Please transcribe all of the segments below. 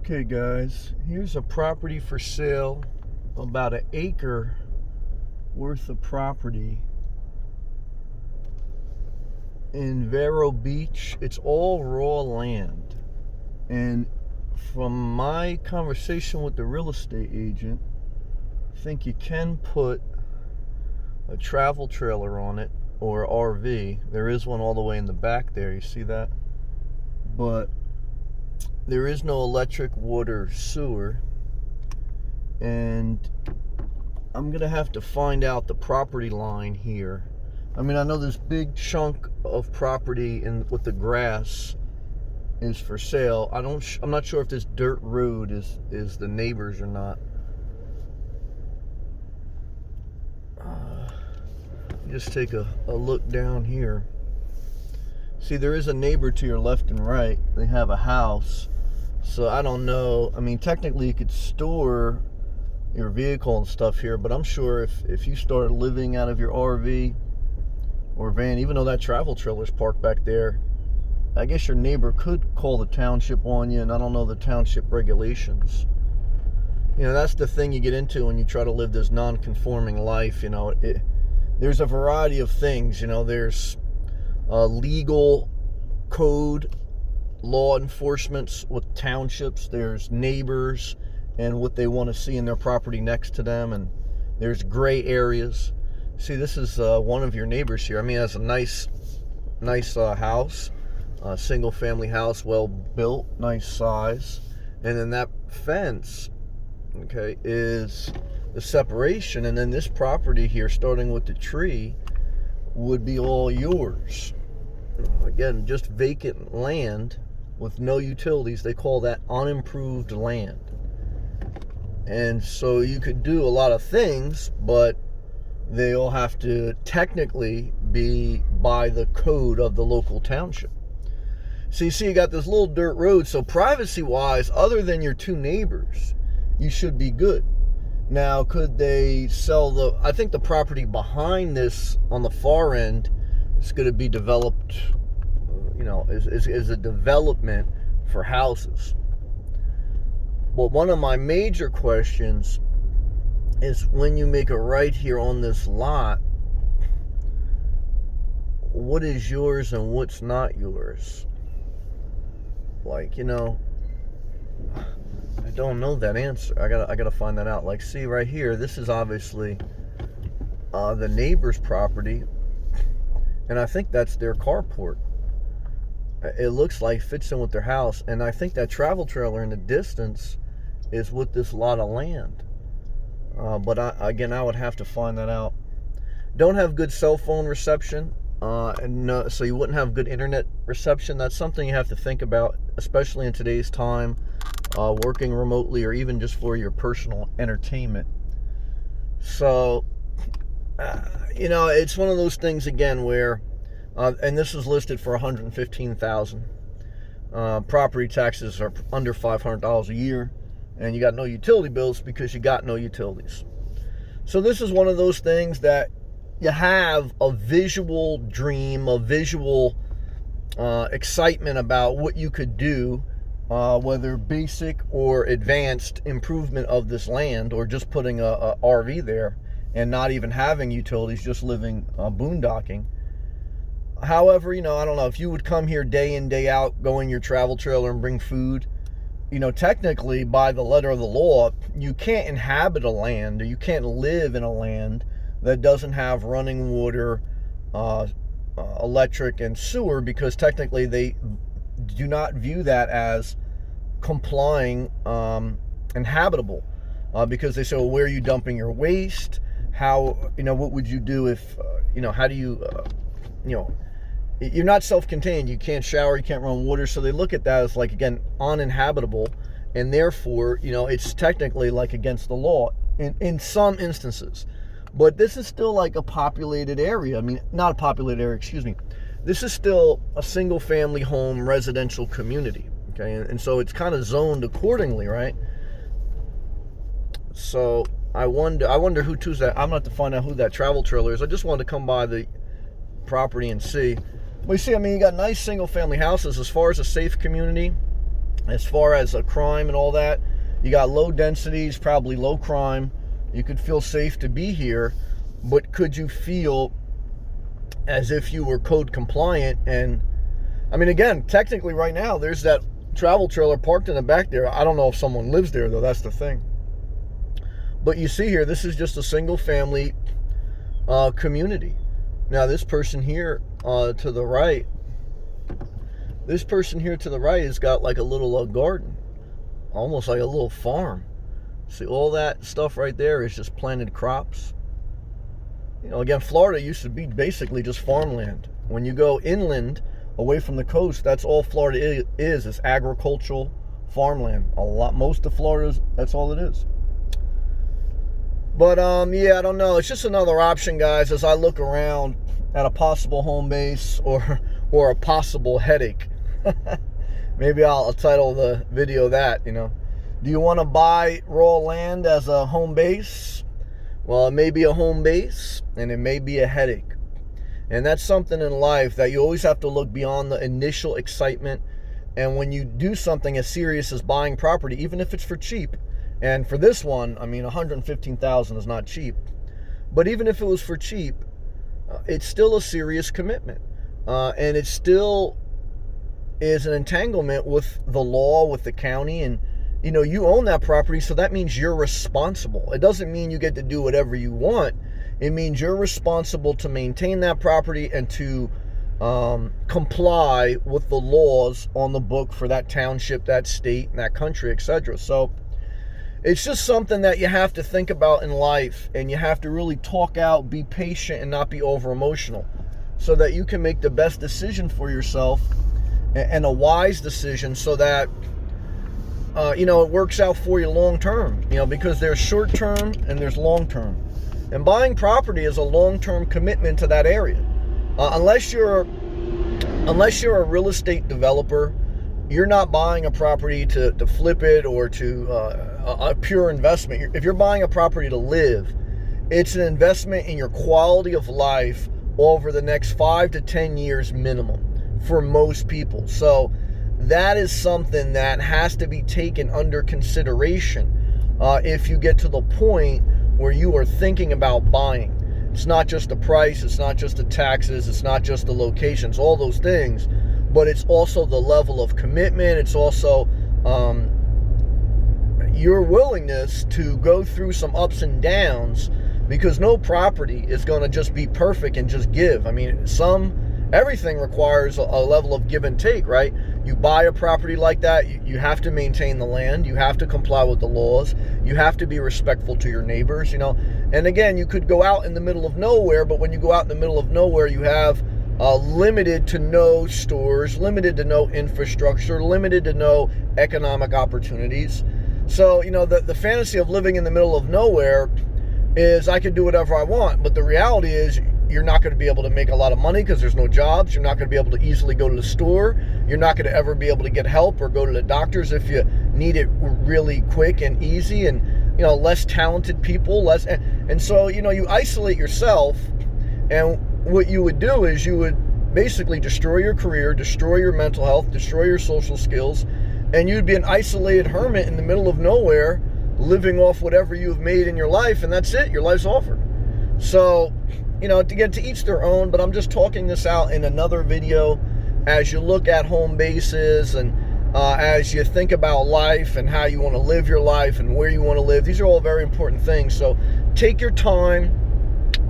Okay guys, here's a property for sale, about an acre worth of property in Vero Beach. It's all raw land, and from my conversation with the real estate agent, I think you can put a travel trailer on it or RV. There is one all the way in the back there, you see that? But there is no electric, water, sewer, and I'm gonna have to find out the property line here. I mean, I know this big chunk of property with the grass is for sale. I'm not sure if this dirt road is the neighbors or not. Just take a look down here. See, there is a neighbor to your left and right. They have a house. So I don't know. I mean, technically you could store your vehicle and stuff here, but I'm sure if you start living out of your RV or van, even though that travel trailer's parked back there, I guess your neighbor could call the township on you, and I don't know the township regulations. You know, that's the thing you get into when you try to live this non-conforming life. You know, there's a variety of things. You know, there's legal code, law enforcements with townships, there's neighbors and what they want to see in their property next to them, and there's gray areas. See, this is one of your neighbors here. I mean, it's a nice house, single family house, well built, nice size. And then that fence, okay, is the separation, and then this property here, starting with the tree, would be all yours. Again, just vacant land with no utilities. They call that unimproved land. And so you could do a lot of things, but they all have to technically be by the code of the local township. So you see, you got this little dirt road, so privacy wise, other than your two neighbors, you should be good. Now, could they sell I think the property behind this on the far end is going to be developed, you know, is a development for houses. But one of my major questions is, when you make a right here on this lot, what is yours and what's not yours? Like, you know, I don't know that answer. I gotta find that out. Like, see right here, this is obviously the neighbor's property, and I think that's their carport. It looks like fits in with their house, and I think that travel trailer in the distance is with this lot of land. But I would have to find that out. Don't have good cell phone reception, so you wouldn't have good internet reception. That's something you have to think about, especially in today's time, working remotely or even just for your personal entertainment. So, you know, it's one of those things again where, and this is listed for $115,000. Property taxes are under $500 a year, and you got no utility bills because you got no utilities. So this is one of those things that you have a visual dream, a visual excitement about what you could do, whether basic or advanced improvement of this land, or just putting a RV there and not even having utilities, just living boondocking. However, you know, I don't know, if you would come here day in, day out, go in your travel trailer and bring food, you know, technically by the letter of the law, you can't inhabit a land, or you can't live in a land that doesn't have running water, electric, and sewer, because technically they do not view that as complying and habitable, because they say, well, where are you dumping your waste? How, you know, what would you do if, you know, how do you, you know, you're not self-contained, you can't shower, you can't run water, so they look at that as, like, again, uninhabitable, and therefore, you know, it's technically like against the law in some instances. But this is still like a populated area. I mean, not a populated area, excuse me. This is still a single family home residential community, okay? And so it's kind of zoned accordingly, right? So I wonder who's that. I'm going to have to find out who that travel trailer is. I just wanted to come by the property and see. But you see, I mean, you got nice single family houses. As far as a safe community, as far as a crime and all that. You got low densities, probably low crime. You could feel safe to be here, but could you feel as if you were code compliant? And I mean, again, technically right now, there's that travel trailer parked in the back there. I don't know if someone lives there, though. That's the thing. But you see here, this is just a single family community. Now, this person here to the right, has got like a little garden, almost like a little farm. See, all that stuff right there is just planted crops. You know, again, Florida used to be basically just farmland. When you go inland, away from the coast, that's all Florida is. It's agricultural farmland. Most of Florida, that's all it is. But yeah, I don't know. It's just another option, guys, as I look around at a possible home base or a possible headache. Maybe I'll title the video that, you know. Do you want to buy raw land as a home base? Well, it may be a home base, and it may be a headache. And that's something in life that you always have to look beyond the initial excitement. And when you do something as serious as buying property, even if it's for cheap, and for this one, I mean, $115,000 is not cheap. But even if it was for cheap, it's still a serious commitment. And it still is an entanglement with the law, with the county. And, you know, you own that property, so that means you're responsible. It doesn't mean you get to do whatever you want. It means you're responsible to maintain that property and to comply with the laws on the book for that township, that state, and that country, etc. So it's just something that you have to think about in life, and you have to really talk out, be patient, and not be over emotional, so that you can make the best decision for yourself and a wise decision, so that you know, it works out for you long term. You know, because there's short term and there's long term, and buying property is a long term commitment to that area. Unless you're a real estate developer, you're not buying a property to flip it or to a pure investment. If you're buying a property to live, it's an investment in your quality of life over the next 5 to 10 years minimum for most people. So that is something that has to be taken under consideration if you get to the point where you are thinking about buying. It's not just the price, it's not just the taxes, it's not just the locations, all those things, but it's also the level of commitment. It's also your willingness to go through some ups and downs, because no property is going to just be perfect and just give. I mean, everything requires a level of give and take, right? You buy a property like that, you have to maintain the land, you have to comply with the laws, you have to be respectful to your neighbors, you know. And again, you could go out in the middle of nowhere, but when you go out in the middle of nowhere, you have limited to no stores, limited to no infrastructure, limited to no economic opportunities. So, you know, the fantasy of living in the middle of nowhere is I can do whatever I want, but the reality is you're not going to be able to make a lot of money because there's no jobs. You're not going to be able to easily go to the store. You're not going to ever be able to get help or go to the doctors if you need it really quick and easy. And, you know, less talented people, and so, you know, you isolate yourself, and what you would do is you would basically destroy your career, destroy your mental health, destroy your social skills, and you'd be an isolated hermit in the middle of nowhere, living off whatever you've made in your life, and that's it. Your life's over. So, you know, to each their own, but I'm just talking this out in another video as you look at home bases and as you think about life and how you want to live your life and where you want to live. These are all very important things. So take your time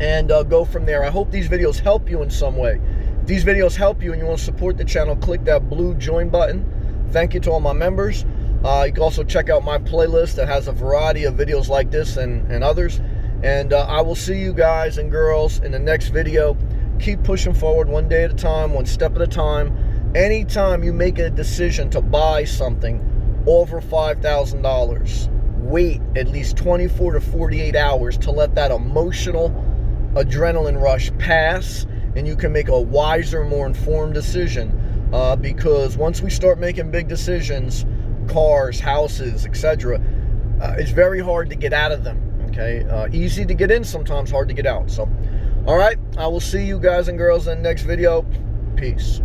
and go from there. I hope these videos help you in some way. If these videos help you and you want to support the channel, click that blue join button. Thank you to all my members. You can also check out my playlist that has a variety of videos like this and others. And I will see you guys and girls in the next video. Keep pushing forward one day at a time, one step at a time. Anytime you make a decision to buy something over $5,000, wait at least 24 to 48 hours to let that emotional adrenaline rush pass, and you can make a wiser, more informed decision. Because once we start making big decisions, cars, houses, etc., it's very hard to get out of them. Okay, easy to get in, sometimes hard to get out. So, all right, I will see you guys and girls in the next video. Peace.